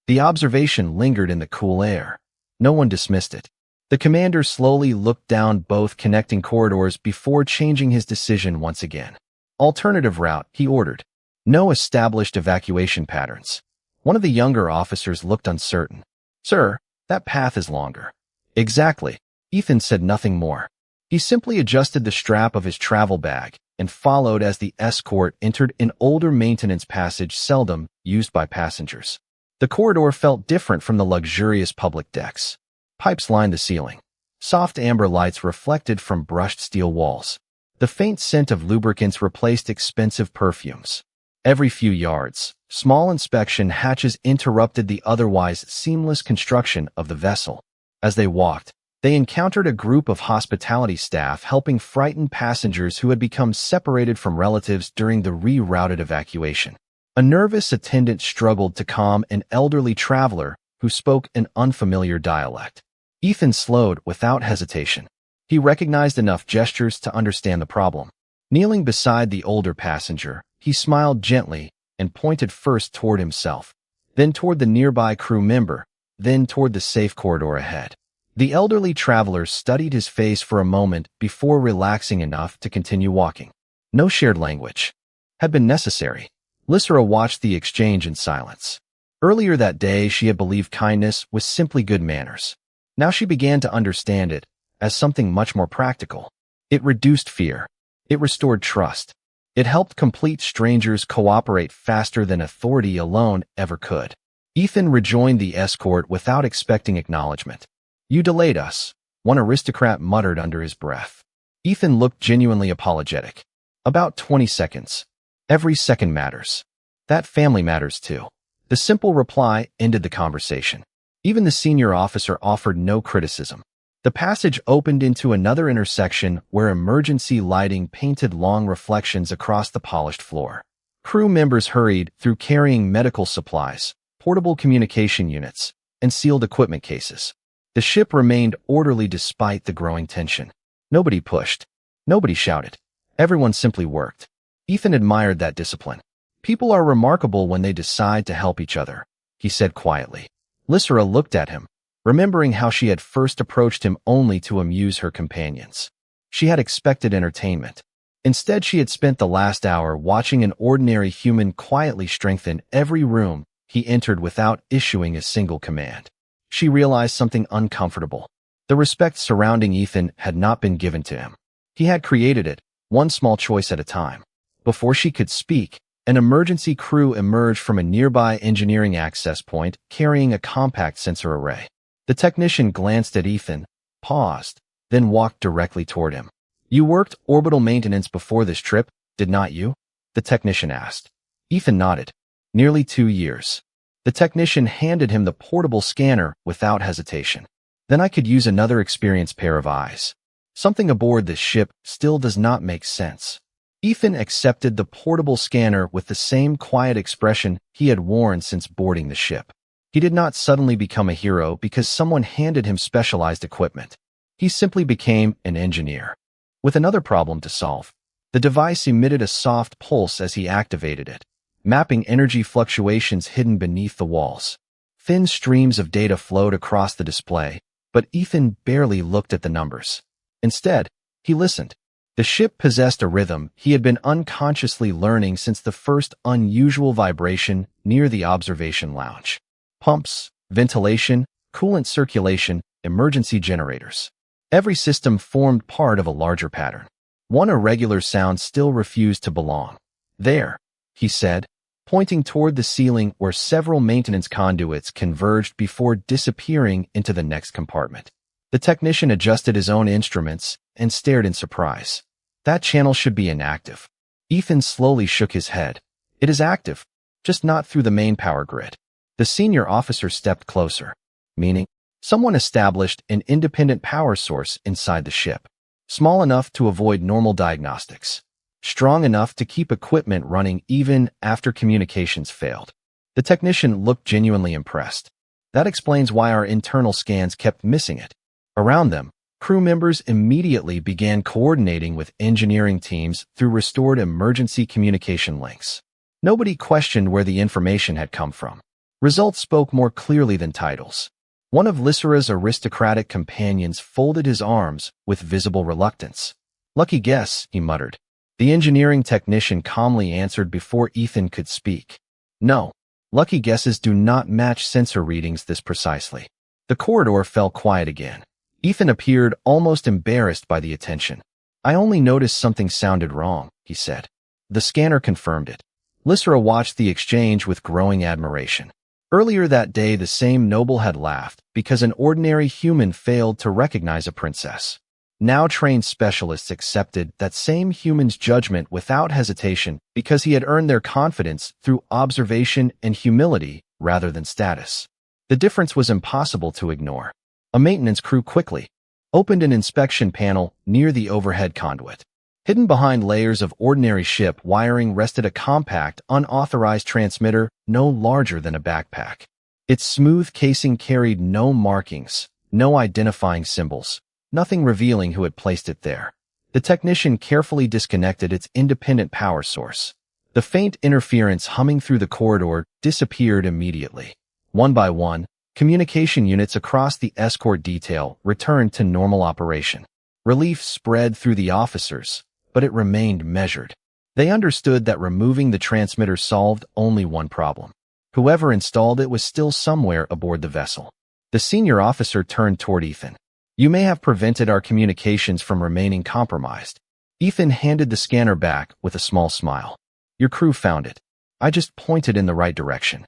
The observation lingered in the cool air. No one dismissed it. The commander slowly looked down both connecting corridors before changing his decision once again. "Alternative route," he ordered. "No established evacuation patterns." One of the younger officers looked uncertain. "Sir, that path is longer." "Exactly." Ethan said nothing more. He simply adjusted the strap of his travel bag and followed as the escort entered an older maintenance passage seldom used by passengers. The corridor felt different from the luxurious public decks. Pipes lined the ceiling. Soft amber lights reflected from brushed steel walls. The faint scent of lubricants replaced expensive perfumes. Every few yards, small inspection hatches interrupted the otherwise seamless construction of the vessel. As they walked, they encountered a group of hospitality staff helping frightened passengers who had become separated from relatives during the rerouted evacuation. A nervous attendant struggled to calm an elderly traveler who spoke an unfamiliar dialect. Ethan slowed without hesitation. He recognized enough gestures to understand the problem. Kneeling beside the older passenger, he smiled gently and pointed first toward himself, then toward the nearby crew member, then toward the safe corridor ahead. The elderly traveler studied his face for a moment before relaxing enough to continue walking. No shared language had been necessary. Lysera watched the exchange in silence. Earlier that day, she had believed kindness was simply good manners. Now she began to understand it as something much more practical. It reduced fear. It restored trust. It helped complete strangers cooperate faster than authority alone ever could. Ethan rejoined the escort without expecting acknowledgement. "You delayed us," one aristocrat muttered under his breath. Ethan looked genuinely apologetic. "About 20 seconds. Every second matters. That family matters too." The simple reply ended the conversation. Even the senior officer offered no criticism. The passage opened into another intersection where emergency lighting painted long reflections across the polished floor. Crew members hurried through carrying medical supplies, portable communication units, and sealed equipment cases. The ship remained orderly despite the growing tension. Nobody pushed. Nobody shouted. Everyone simply worked. Ethan admired that discipline. "People are remarkable when they decide to help each other," he said quietly. Lysera looked at him, remembering how she had first approached him only to amuse her companions. She had expected entertainment. Instead, she had spent the last hour watching an ordinary human quietly strengthen every room he entered without issuing a single command. She realized something uncomfortable. The respect surrounding Ethan had not been given to him. He had created it, one small choice at a time. Before she could speak, an emergency crew emerged from a nearby engineering access point carrying a compact sensor array. The technician glanced at Ethan, paused, then walked directly toward him. "You worked orbital maintenance before this trip, did not you?" the technician asked. Ethan nodded. "Nearly 2 years." The technician handed him the portable scanner without hesitation. "Then I could use another experienced pair of eyes. Something aboard this ship still does not make sense." Ethan accepted the portable scanner with the same quiet expression he had worn since boarding the ship. He did not suddenly become a hero because someone handed him specialized equipment. He simply became an engineer with another problem to solve. The device emitted a soft pulse as he activated it, mapping energy fluctuations hidden beneath the walls. Thin streams of data flowed across the display, but Ethan barely looked at the numbers. Instead, he listened. The ship possessed a rhythm he had been unconsciously learning since the first unusual vibration near the observation lounge. Pumps, ventilation, coolant circulation, emergency generators. Every system formed part of a larger pattern. One irregular sound still refused to belong. "There," he said, pointing toward the ceiling where several maintenance conduits converged before disappearing into the next compartment. The technician adjusted his own instruments and stared in surprise. "That channel should be inactive." Ethan slowly shook his head. "It is active, just not through the main power grid." The senior officer stepped closer. "Meaning?" "Someone established an independent power source inside the ship. Small enough to avoid normal diagnostics. Strong enough to keep equipment running even after communications failed." The technician looked genuinely impressed. "That explains why our internal scans kept missing it." Around them, crew members immediately began coordinating with engineering teams through restored emergency communication links. Nobody questioned where the information had come from. Results spoke more clearly than titles. One of Lysera's aristocratic companions folded his arms with visible reluctance. "Lucky guess," he muttered. The engineering technician calmly answered before Ethan could speak. "No, lucky guesses do not match sensor readings this precisely." The corridor fell quiet again. Ethan appeared almost embarrassed by the attention. "I only noticed something sounded wrong," he said. The scanner confirmed it. Lysera watched the exchange with growing admiration. Earlier that day, the same noble had laughed because an ordinary human failed to recognize a princess. Now trained specialists accepted that same human's judgment without hesitation because he had earned their confidence through observation and humility rather than status. The difference was impossible to ignore. A maintenance crew quickly opened an inspection panel near the overhead conduit. Hidden behind layers of ordinary ship wiring rested a compact, unauthorized transmitter no larger than a backpack. Its smooth casing carried no markings, no identifying symbols, nothing revealing who had placed it there. The technician carefully disconnected its independent power source. The faint interference humming through the corridor disappeared immediately. One by one, communication units across the escort detail returned to normal operation. Relief spread through the officers, but it remained measured. They understood that removing the transmitter solved only one problem. Whoever installed it was still somewhere aboard the vessel. The senior officer turned toward Ethan. "You may have prevented our communications from remaining compromised." Ethan handed the scanner back with a small smile. "Your crew found it. I just pointed in the right direction."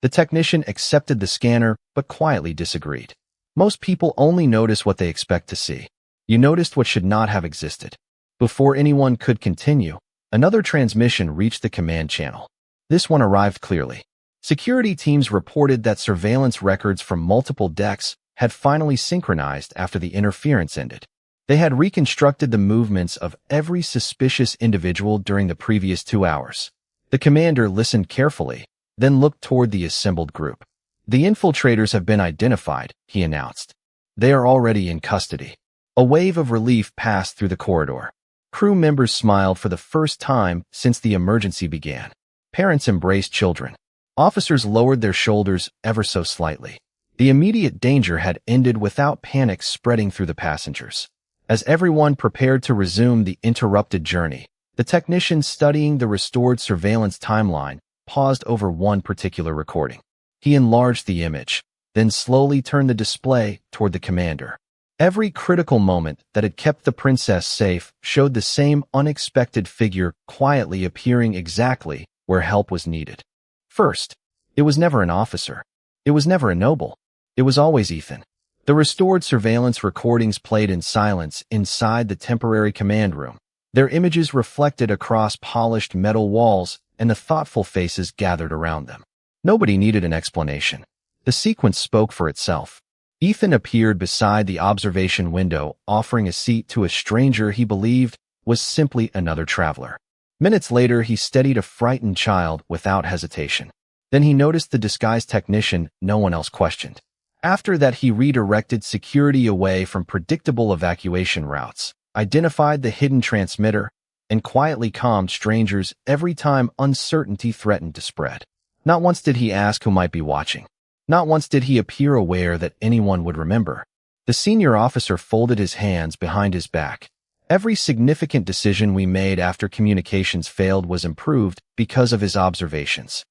The technician accepted the scanner, but quietly disagreed. "Most people only notice what they expect to see. You noticed what should not have existed." Before anyone could continue, another transmission reached the command channel. This one arrived clearly. Security teams reported that surveillance records from multiple decks had finally synchronized after the interference ended. They had reconstructed the movements of every suspicious individual during the previous 2 hours. The commander listened carefully, then looked toward the assembled group. "The infiltrators have been identified," he announced. "They are already in custody." A wave of relief passed through the corridor. Crew members smiled for the first time since the emergency began. Parents embraced children. Officers lowered their shoulders ever so slightly. The immediate danger had ended without panic spreading through the passengers. As everyone prepared to resume the interrupted journey, the technician studying the restored surveillance timeline paused over one particular recording. He enlarged the image, then slowly turned the display toward the commander. Every critical moment that had kept the princess safe showed the same unexpected figure quietly appearing exactly where help was needed. First, it was never an officer. It was never a noble. It was always Ethan. The restored surveillance recordings played in silence inside the temporary command room, their images reflected across polished metal walls and the thoughtful faces gathered around them. Nobody needed an explanation. The sequence spoke for itself. Ethan appeared beside the observation window, offering a seat to a stranger he believed was simply another traveler. Minutes later, he steadied a frightened child without hesitation. Then he noticed the disguised technician no one else questioned. After that, he redirected security away from predictable evacuation routes, identified the hidden transmitter, and quietly calmed strangers every time uncertainty threatened to spread. Not once did he ask who might be watching. Not once did he appear aware that anyone would remember. The senior officer folded his hands behind his back. Every significant decision we made after communications failed was improved because of his observations.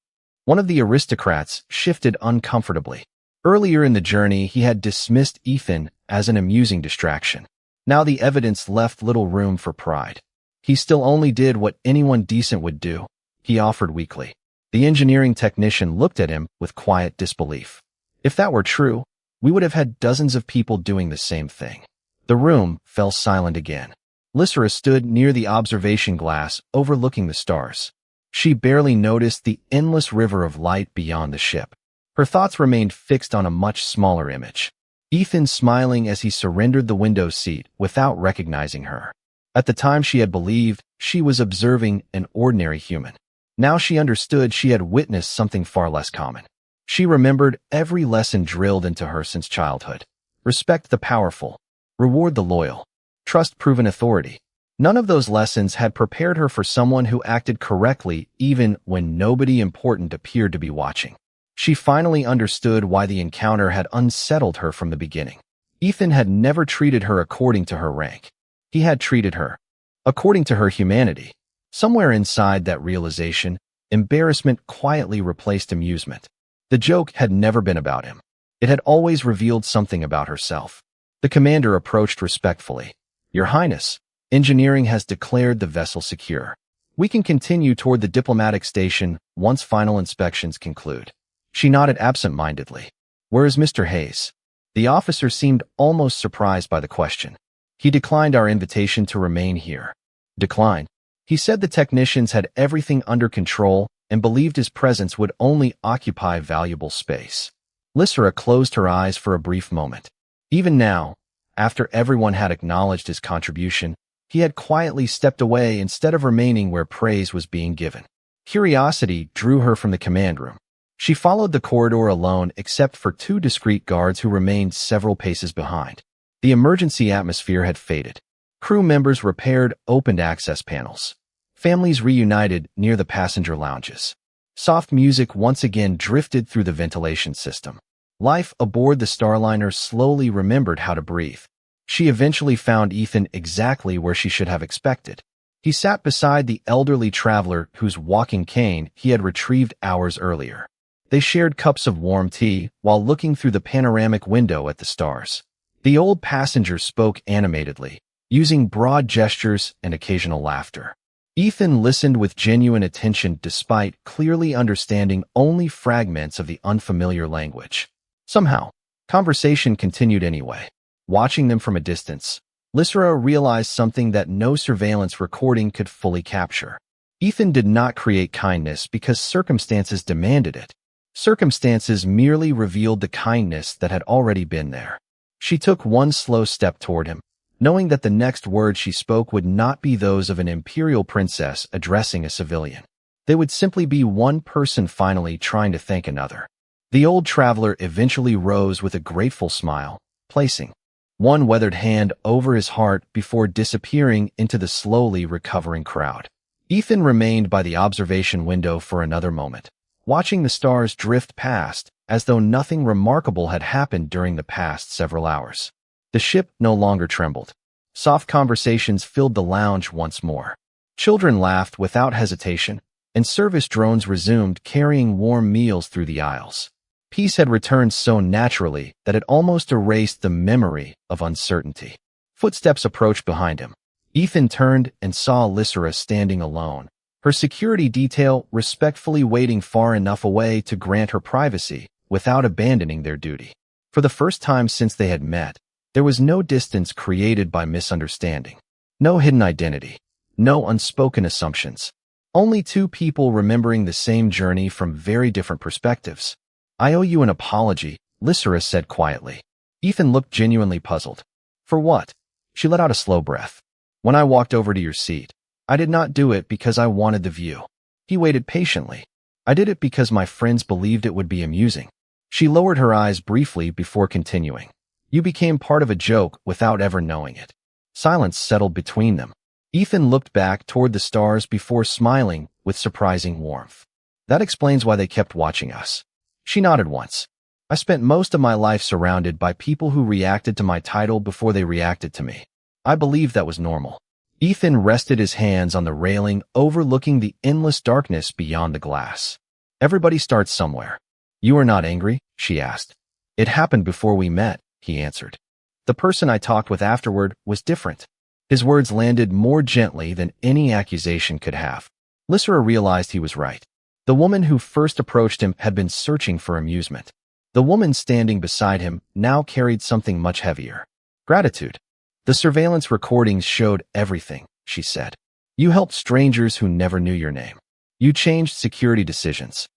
One of the aristocrats shifted uncomfortably. Earlier in the journey, he had dismissed Ethan as an amusing distraction. Now the evidence left little room for pride. He still only did what anyone decent would do, he offered weakly. The engineering technician looked at him with quiet disbelief. If that were true, we would have had dozens of people doing the same thing. The room fell silent again. Lysera stood near the observation glass, overlooking the stars. She barely noticed the endless river of light beyond the ship. Her thoughts remained fixed on a much smaller image. Ethan smiling as he surrendered the window seat without recognizing her. At the time she had believed she was observing an ordinary human. Now she understood she had witnessed something far less common. She remembered every lesson drilled into her since childhood. Respect the powerful. Reward the loyal. Trust proven authority. None of those lessons had prepared her for someone who acted correctly even when nobody important appeared to be watching. She finally understood why the encounter had unsettled her from the beginning. Ethan had never treated her according to her rank. He had treated her according to her humanity. Somewhere inside that realization, embarrassment quietly replaced amusement. The joke had never been about him. It had always revealed something about herself. The commander approached respectfully. Your Highness, engineering has declared the vessel secure. We can continue toward the diplomatic station once final inspections conclude. She nodded absent-mindedly. Where is Mr. Hayes? The officer seemed almost surprised by the question. He declined our invitation to remain here. Declined. He said the technicians had everything under control and believed his presence would only occupy valuable space. Lysera closed her eyes for a brief moment. Even now, after everyone had acknowledged his contribution, he had quietly stepped away instead of remaining where praise was being given. Curiosity drew her from the command room. She followed the corridor alone except for two discreet guards who remained several paces behind. The emergency atmosphere had faded. Crew members repaired opened access panels. Families reunited near the passenger lounges. Soft music once again drifted through the ventilation system. Life aboard the Starliner slowly remembered how to breathe. She eventually found Ethan exactly where she should have expected. He sat beside the elderly traveler whose walking cane he had retrieved hours earlier. They shared cups of warm tea while looking through the panoramic window at the stars. The old passenger spoke animatedly, using broad gestures and occasional laughter. Ethan listened with genuine attention despite clearly understanding only fragments of the unfamiliar language. Somehow, conversation continued anyway. Watching them from a distance, Lysera realized something that no surveillance recording could fully capture. Ethan did not create kindness because circumstances demanded it. Circumstances merely revealed the kindness that had already been there. She took one slow step toward him, knowing that the next words she spoke would not be those of an imperial princess addressing a civilian. They would simply be one person finally trying to thank another. The old traveler eventually rose with a grateful smile, placing one weathered hand over his heart before disappearing into the slowly recovering crowd. Ethan remained by the observation window for another moment, watching the stars drift past as though nothing remarkable had happened during the past several hours. The ship no longer trembled. Soft conversations filled the lounge once more. Children laughed without hesitation, and service drones resumed carrying warm meals through the aisles. Peace had returned so naturally that it almost erased the memory of uncertainty. Footsteps approached behind him. Ethan turned and saw Lysera standing alone, her security detail respectfully waiting far enough away to grant her privacy without abandoning their duty. For the first time since they had met, there was no distance created by misunderstanding, no hidden identity, no unspoken assumptions. Only two people remembering the same journey from very different perspectives. I owe you an apology, Lysera said quietly. Ethan looked genuinely puzzled. For what? She let out a slow breath. When I walked over to your seat, I did not do it because I wanted the view. He waited patiently. I did it because my friends believed it would be amusing. She lowered her eyes briefly before continuing. You became part of a joke without ever knowing it. Silence settled between them. Ethan looked back toward the stars before smiling with surprising warmth. That explains why they kept watching us. She nodded once. I spent most of my life surrounded by people who reacted to my title before they reacted to me. I believed that was normal. Ethan rested his hands on the railing overlooking the endless darkness beyond the glass. Everybody starts somewhere. You are not angry? She asked. It happened before we met, he answered. The person I talked with afterward was different. His words landed more gently than any accusation could have. Lysera realized he was right. The woman who first approached him had been searching for amusement. The woman standing beside him now carried something much heavier. Gratitude. The surveillance recordings showed everything, she said. You helped strangers who never knew your name. You changed security decisions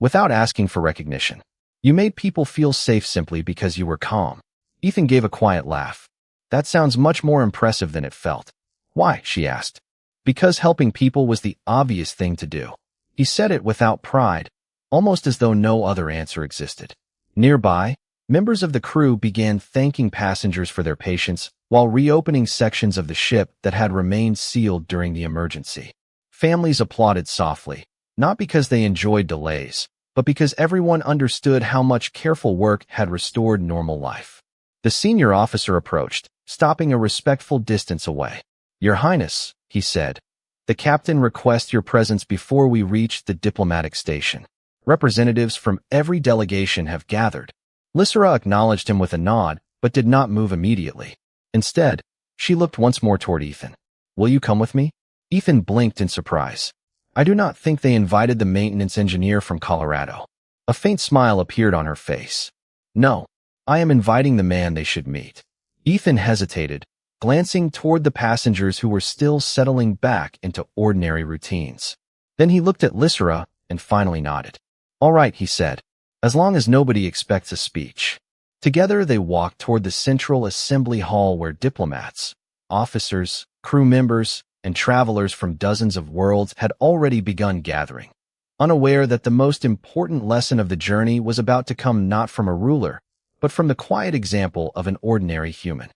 without asking for recognition. You made people feel safe simply because you were calm. Ethan gave a quiet laugh. That sounds much more impressive than it felt. Why? She asked. Because helping people was the obvious thing to do. He said it without pride, almost as though no other answer existed. Nearby, members of the crew began thanking passengers for their patience while reopening sections of the ship that had remained sealed during the emergency. Families applauded softly, not because they enjoyed delays, but because everyone understood how much careful work had restored normal life. The senior officer approached, stopping a respectful distance away. Your Highness, he said, the captain requests your presence before we reach the diplomatic station. Representatives from every delegation have gathered. Lysera acknowledged him with a nod, but did not move immediately. Instead, she looked once more toward Ethan. Will you come with me? Ethan blinked in surprise. I do not think they invited the maintenance engineer from Colorado. A faint smile appeared on her face. No, I am inviting the man they should meet. Ethan hesitated, glancing toward the passengers who were still settling back into ordinary routines. Then he looked at Lysera and finally nodded. All right, he said, as long as nobody expects a speech. Together they walked toward the central assembly hall where diplomats, officers, crew members, and travelers from dozens of worlds had already begun gathering, unaware that the most important lesson of the journey was about to come not from a ruler, but from the quiet example of an ordinary human.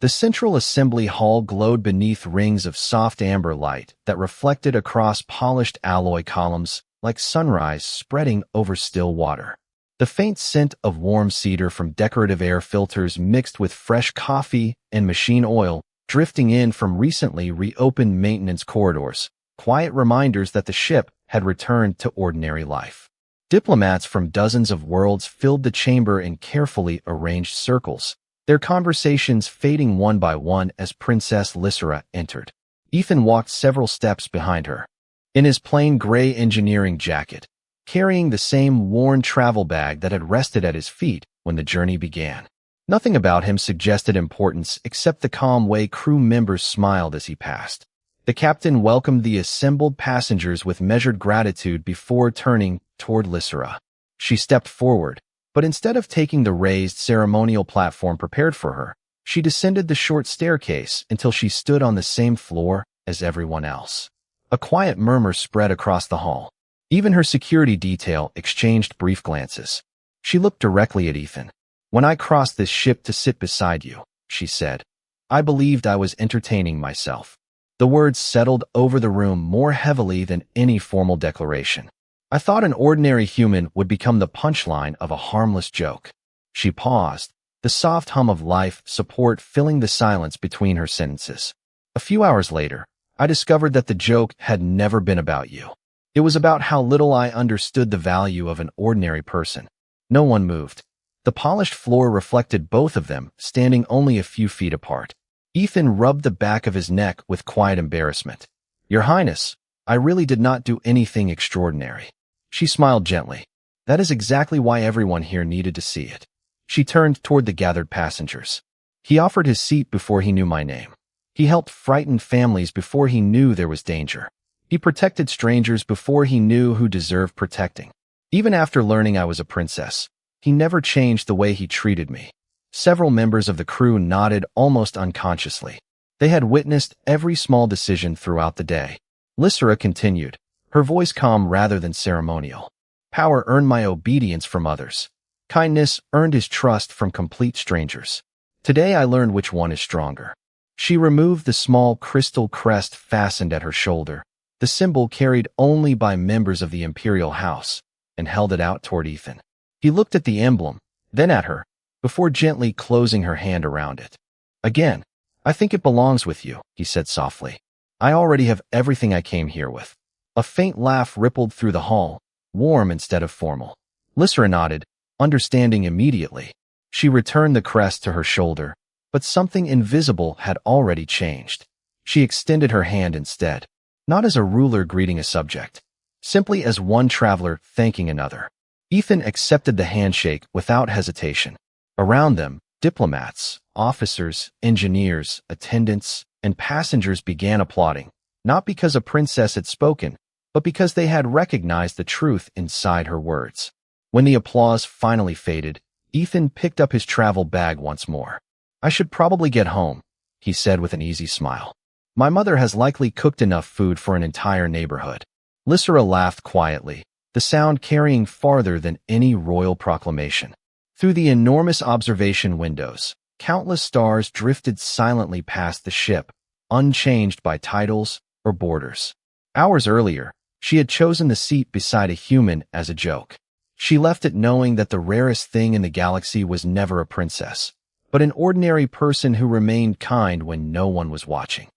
The central assembly hall glowed beneath rings of soft amber light that reflected across polished alloy columns like sunrise spreading over still water. The faint scent of warm cedar from decorative air filters mixed with fresh coffee and machine oil drifting in from recently reopened maintenance corridors, quiet reminders that the ship had returned to ordinary life. Diplomats from dozens of worlds filled the chamber in carefully arranged circles, their conversations fading one by one as Princess Lysera entered. Ethan walked several steps behind her. In his plain gray engineering jacket, carrying the same worn travel bag that had rested at his feet when the journey began. Nothing about him suggested importance except the calm way crew members smiled as he passed. The captain welcomed the assembled passengers with measured gratitude before turning toward Lysera. She stepped forward, but instead of taking the raised ceremonial platform prepared for her, she descended the short staircase until she stood on the same floor as everyone else. A quiet murmur spread across the hall. Even her security detail exchanged brief glances. She looked directly at Ethan. When I crossed this ship to sit beside you, she said, I believed I was entertaining myself. The words settled over the room more heavily than any formal declaration. I thought an ordinary human would become the punchline of a harmless joke. She paused, the soft hum of life support filling the silence between her sentences. A few hours later, I discovered that the joke had never been about you. It was about how little I understood the value of an ordinary person. No one moved. The polished floor reflected both of them, standing only a few feet apart. Ethan rubbed the back of his neck with quiet embarrassment. Your Highness, I really did not do anything extraordinary. She smiled gently. That is exactly why everyone here needed to see it. She turned toward the gathered passengers. He offered his seat before he knew my name. He helped frightened families before he knew there was danger. He protected strangers before he knew who deserved protecting. Even after learning I was a princess, he never changed the way he treated me. Several members of the crew nodded almost unconsciously. They had witnessed every small decision throughout the day. Lysera continued, her voice calm rather than ceremonial. Power earned my obedience from others. Kindness earned his trust from complete strangers. Today I learned which one is stronger. She removed the small crystal crest fastened at her shoulder, the symbol carried only by members of the imperial house, and held it out toward Ethan. He looked at the emblem, then at her, before gently closing her hand around it. Again, I think it belongs with you, he said softly. I already have everything I came here with. A faint laugh rippled through the hall, warm instead of formal. Lysera nodded, understanding immediately. She returned the crest to her shoulder, but something invisible had already changed. She extended her hand instead, not as a ruler greeting a subject, simply as one traveler thanking another. Ethan accepted the handshake without hesitation. Around them, diplomats, officers, engineers, attendants, and passengers began applauding, not because a princess had spoken, but because they had recognized the truth inside her words. When the applause finally faded, Ethan picked up his travel bag once more. I should probably get home, he said with an easy smile. My mother has likely cooked enough food for an entire neighborhood. Lysera laughed quietly, the sound carrying farther than any royal proclamation. Through the enormous observation windows, countless stars drifted silently past the ship, unchanged by titles or borders. Hours earlier, she had chosen the seat beside a human as a joke. She left it knowing that the rarest thing in the galaxy was never a princess, but an ordinary person who remained kind when no one was watching.